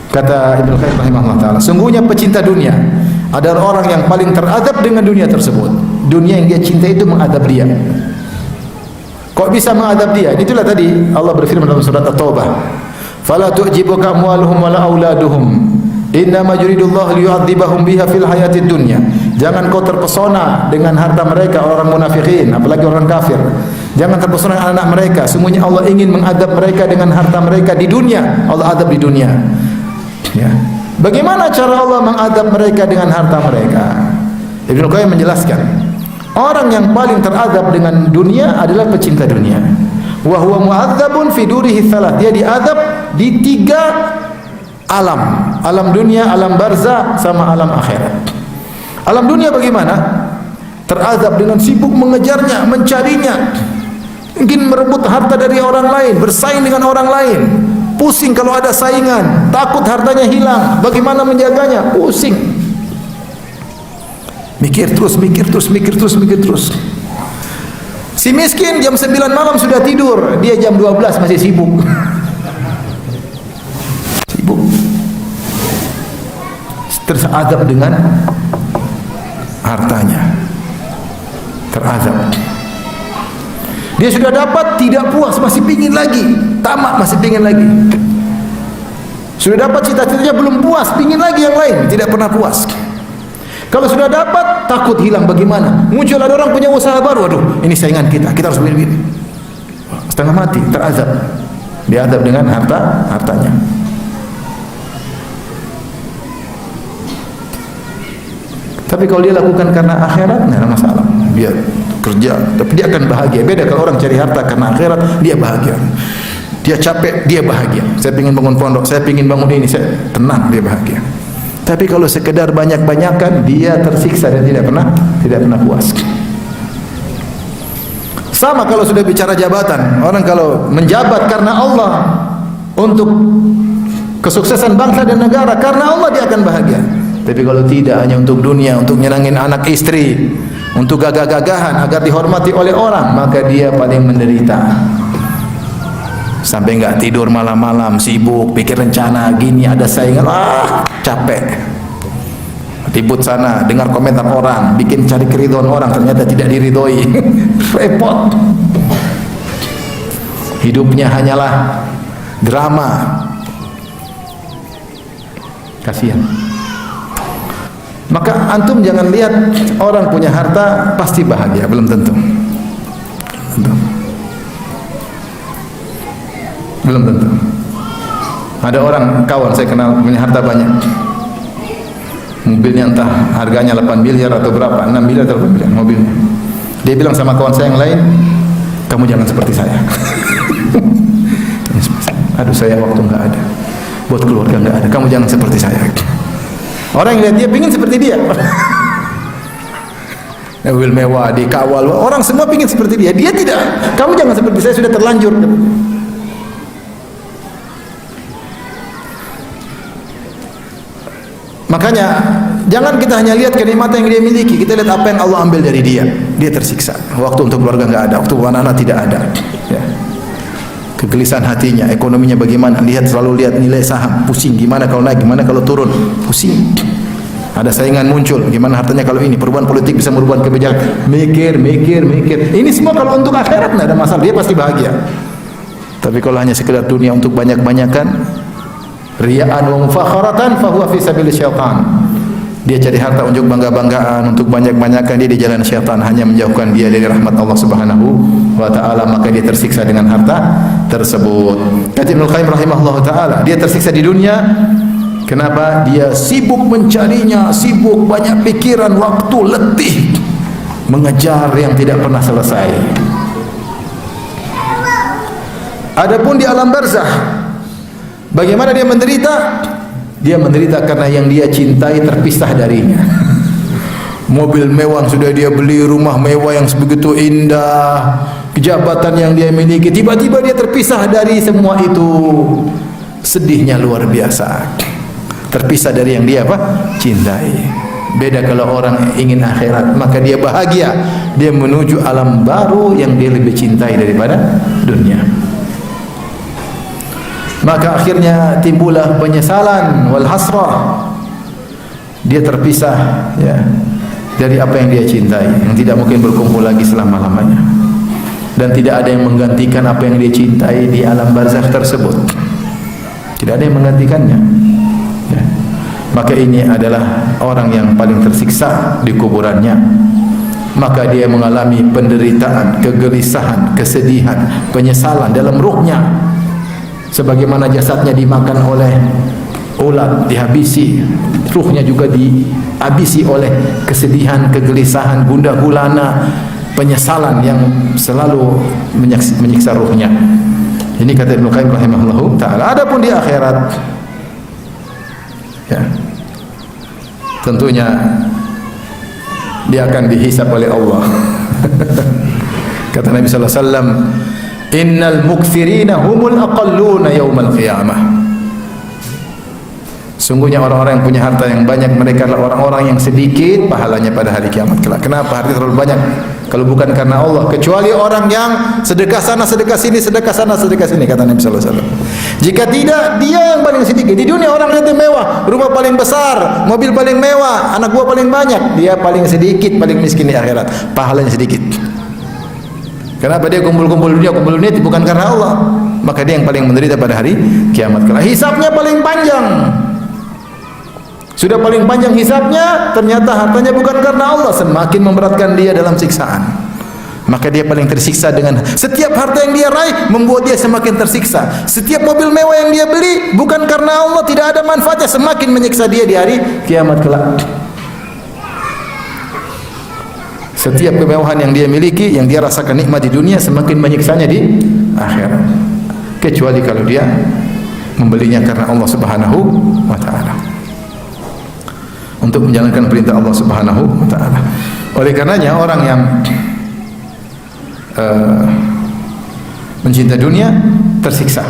Kata Ibnu Qayyim rahimahullah taala, sungguhnya pecinta dunia adalah orang yang paling teradab dengan dunia tersebut. Dunia yang dia cinta itu mengadab dia. Kok bisa mengadab dia? Itulah tadi Allah berfirman dalam surat At-Taubah, "Fala tu'jibuka amwaluhum wala auladuhum, innama yuridullahu liyu'adzibahum biha fil hayatid dunya." Jangan kau terpesona dengan harta mereka, orang munafikin, apalagi orang kafir. Jangan terpesona dengan anak mereka. Sungguhnya Allah ingin mengadab mereka dengan harta mereka di dunia. Allah adab di dunia. Ya. Bagaimana cara Allah mengadab mereka dengan harta mereka? Ibnu Qayyim menjelaskan, orang yang paling teradab dengan dunia adalah pecinta dunia. Wa huwa mu'adzabun fi durihi thalath. Dia diadab di 3 alam. Alam dunia, alam barzah, sama alam akhirat. Alam dunia bagaimana? Teradab dengan sibuk mengejarnya, mencarinya. Ingin merebut harta dari orang lain, bersaing dengan orang lain. Pusing kalau ada saingan, takut hartanya hilang. Bagaimana menjaganya? Pusing. Mikir terus. Si miskin jam 9 malam sudah tidur, dia jam 12 masih sibuk. Sibuk. Teradab dengan hartanya. Teradab. Dia sudah dapat, tidak puas, masih pingin lagi. Tamak, masih pingin lagi. Sudah dapat cita-citanya, belum puas, pingin lagi yang lain, tidak pernah puas. Kalau sudah dapat, takut hilang, bagaimana? Muncul ada orang punya usaha baru, aduh, ini saingan kita harus begini. Setengah mati, terazab. Diadab dengan hartanya. Tapi kalau dia lakukan karena akhirat, tidak ada masalah. Dia kerja, tapi dia akan bahagia. Beda kalau orang cari harta karena akhirat, dia bahagia. Dia capek, dia bahagia. Saya ingin bangun pondok, saya ingin bangun ini, saya tenang, dia bahagia. Tapi kalau sekedar banyak-banyakan, dia tersiksa dan tidak pernah puas. Sama kalau sudah bicara jabatan, orang kalau menjabat karena Allah untuk kesuksesan bangsa dan negara, karena Allah dia akan bahagia. Tapi kalau tidak, hanya untuk dunia, untuk nyenangin anak istri, untuk gagah-gagahan agar dihormati oleh orang, maka dia paling menderita. Sampai enggak tidur malam-malam, sibuk pikir rencana, gini ada saingan, capek. Ribut sana, dengar komentar orang, bikin cari keridhaan orang, ternyata tidak diridhoi. Repot. Hidupnya hanyalah drama. Kasihan. Maka antum jangan lihat orang punya harta pasti bahagia, belum tentu. Belum tentu. Ada orang kawan saya kenal punya harta banyak. Mobilnya entah harganya 8 miliar atau berapa, 6 miliar atau berapa miliar mobilnya. Dia bilang sama kawan saya yang lain, kamu jangan seperti saya. Aduh, saya waktu enggak ada, buat keluarga enggak ada, kamu jangan seperti saya. Orang yang lihat dia pingin seperti dia. Mobil mewah, dikawal, orang semua pingin seperti dia. Dia tidak. Kamu jangan seperti saya, sudah terlanjur. Makanya jangan kita hanya lihat kenikmatan yang dia miliki, kita lihat apa yang Allah ambil dari dia. Dia tersiksa. Waktu untuk keluarga enggak ada, waktu anak-anak tidak ada. Ya. Kegelisahan hatinya, ekonominya bagaimana? Selalu lihat nilai saham, pusing. Gimana kalau naik, gimana kalau turun? Pusing. Ada saingan muncul, gimana hartanya kalau ini? Perubahan politik bisa merubah kebijakan. Mikir. Ini semua kalau untuk akhirat tidak ada masalah, dia pasti bahagia. Tapi kalau hanya sekedar dunia untuk banyak-banyakan, riya'an wa mufakharatan fahuwa fi sabilis syaitan. Dia cari harta untuk bangga-banggaan, untuk banyak-banyakan, dia di jalan syaitan, hanya menjauhkan dia dari rahmat Allah Subhanahu wa taala, maka dia tersiksa dengan harta tersebut. Kata Ibnu Qayyim rahimahullah taala, dia tersiksa di dunia. Kenapa? Dia sibuk mencarinya, sibuk banyak pikiran, waktu letih mengejar yang tidak pernah selesai. Adapun di alam barzah, bagaimana dia menderita? Dia menderita karena yang dia cintai terpisah darinya. Mobil mewah sudah dia beli, rumah mewah yang begitu indah, jabatan yang dia miliki, tiba-tiba dia terpisah dari semua itu. Sedihnya luar biasa. Terpisah dari yang dia cintai. Beda kalau orang ingin akhirat, maka dia bahagia. Dia menuju alam baru yang dia lebih cintai daripada dunia. maka akhirnya timbullah penyesalan wal hasrah. Dia terpisah ya dari apa yang dia cintai, yang tidak mungkin berkumpul lagi selama-lamanya, dan tidak ada yang menggantikan apa yang dia cintai di alam barzakh tersebut. Tidak ada yang menggantikannya ya. Maka ini adalah orang yang paling tersiksa di kuburannya. Maka dia mengalami penderitaan, kegelisahan, kesedihan, penyesalan dalam ruhnya, sebagaimana jasadnya dimakan oleh ulat, dihabisi, ruhnya juga dihabisi oleh kesedihan, kegelisahan, gundah gulana, penyesalan yang selalu menyiksa ruhnya. Ini kata Ibnu Qayyim rahimahullahu taala. Adapun di akhirat ya, tentunya dia akan dihisab oleh Allah. Kata Nabi sallallahu alaihi wasallam, innal mukthirina humul aqalluna yaumal qiyamah. Sungguhnya orang-orang yang punya harta yang banyak, mereka adalah orang-orang yang sedikit pahalanya pada hari kiamat kelak. Kenapa harta terlalu banyak? Kalau bukan karena Allah, kecuali orang yang sedekah sana, sedekah sini, sedekah sana, sedekah sini, kata Nabi sallallahu alaihi wasallam. Jika tidak, dia yang paling sedikit. Di dunia orang lihat mewah, rumah paling besar, mobil paling mewah, anak buah paling banyak, dia paling sedikit, paling miskin di akhirat, pahalanya sedikit. Kenapa dia kumpul-kumpul dunia, kumpul dunia? Bukan karena Allah. Maka dia yang paling menderita pada hari kiamat kelak. Hisabnya paling panjang. Sudah paling panjang hisabnya, ternyata hartanya bukan karena Allah, semakin memberatkan dia dalam siksaan. Maka dia paling tersiksa dengan setiap harta yang dia raih, membuat dia semakin tersiksa. Setiap mobil mewah yang dia beli bukan karena Allah, tidak ada manfaatnya, semakin menyiksa dia di hari kiamat kelak. Setiap kemewahan yang dia miliki, yang dia rasakan nikmat di dunia, semakin menyiksanya di akhirat. Kecuali kalau dia membelinya karena Allah Subhanahu wa taala, untuk menjalankan perintah Allah Subhanahu wa taala. Oleh karenanya orang yang mencinta dunia tersiksa.